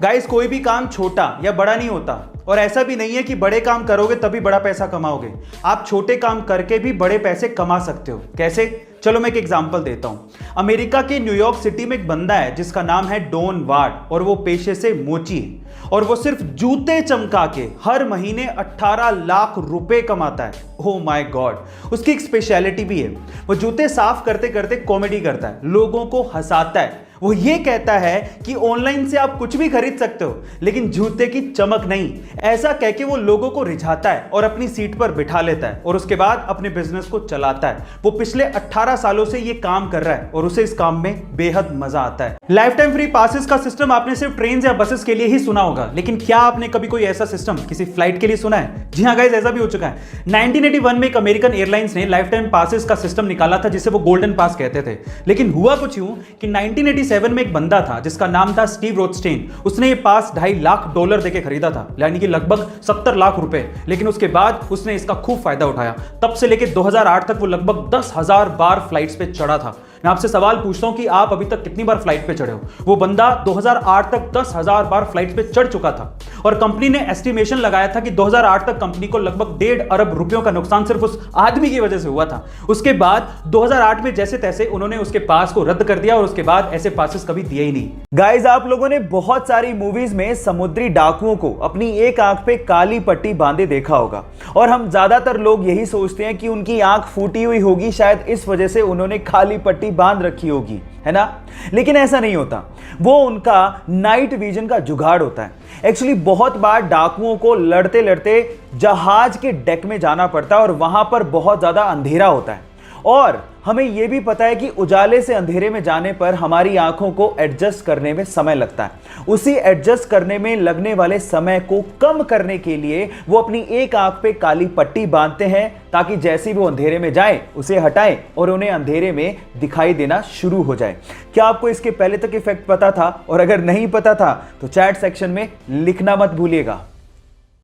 Guys, कोई भी काम छोटा या बड़ा नहीं होता और ऐसा भी नहीं है कि बड़े काम करोगे तभी बड़ा पैसा कमाओगे। आप छोटे काम करके भी बड़े पैसे कमा सकते हो। कैसे? चलो मैं एक एग्जांपल देता हूं। अमेरिका के न्यूयॉर्क सिटी में एक बंदा है जिसका नाम है डॉन वार्ड और वो पेशे से मोची है और वो सिर्फ जूते चमका के हर महीने 18 लाख रुपए कमाता है। Oh my God. उसकी एक स्पेशलिटी भी है, वो जूते साफ करते करते कॉमेडी करता है, लोगों को हंसाता है। वो ये कहता है कि ऑनलाइन से आप कुछ भी खरीद सकते हो लेकिन जूते की चमक नहीं। ऐसा कह के वो लोगों को रिझाता है और अपनी सीट पर बिठा लेता है और उसके बाद अपने बिजनेस को चलाता है। वो पिछले 18 सालों से ये काम कर रहा है और उसे इस काम में बेहद मजा आता है। लाइफ टाइम फ्री पासेस का सिस्टम आपने सिर्फ ट्रेन या बसेस के लिए ही सुना होगा, लेकिन क्या आपने कभी कोई ऐसा सिस्टम किसी फ्लाइट के लिए सुना है? जी हाँ गाइस, ऐसा भी हो चुका है। 1981 में एक अमेरिकन एयरलाइंस ने लाइफ टाइम पासेस का सिस्टम निकाला था जिसे वो गोल्डन पास कहते थे। लेकिन हुआ कुछ यूं कि 1987 में एक बंदा था जिसका नाम था स्टीव रोथस्टेन। उसने ये पास $2.5 लाख देके खरीदा था, यानी कि लगभग 70 लाख रुपए। लेकिन उसके बाद उसने इसका खूब फायदा उठाया। तब से लेकर 2008 तक वो लगभग 10,000 बार फ्लाइट्स पे चढ़ा था। मैं आपसे सवाल पूछता हूं कि आप अभी तक कितनी बार फ्लाइट पे चढ़े हो? वो बंदा 2008 तक 10,000 बार फ्लाइट पे चढ़ चुका था और कंपनी ने एस्टिमेशन लगाया था कि 2008 तक कंपनी को लगभग 1.5 अरब रुपयों का नुकसान सिर्फ उस आदमी की वजह से हुआ था। उसके बाद 2008 में जैसे तैसे उन्होंने उसके पास को रद्द कर दिया और उसके बाद ऐसे पासेस कभी दिए ही नहीं। गाइस, आप लोगों ने बहुत सारी मूवीज में समुद्री डाकुओं को अपनी एक आंख पे काली पट्टी बांधे देखा होगा और हम ज्यादातर लोग यही सोचते हैं कि उनकी आंख फूटी हुई होगी, शायद इस वजह से उन्होंने काली पट्टी बांध रखी होगी, है ना? लेकिन ऐसा नहीं होता। वो उनका नाइट विजन का जुगाड़ होता है। एक्चुअली बहुत बार डाकुओं को लड़ते लड़ते जहाज के डेक में जाना पड़ता है और वहां पर बहुत ज्यादा अंधेरा होता है और हमें यह भी पता है कि उजाले से अंधेरे में जाने पर हमारी आंखों को एडजस्ट करने में समय लगता है। उसी एडजस्ट करने में लगने वाले समय को कम करने के लिए वो अपनी एक आंख पे काली पट्टी बांधते हैं ताकि जैसे वो अंधेरे में जाए उसे हटाएं और उन्हें अंधेरे में दिखाई देना शुरू हो जाए। क्या आपको इसके पहले तक इफेक्ट पता था? और अगर नहीं पता था तो चैट सेक्शन में लिखना मत भूलिएगा।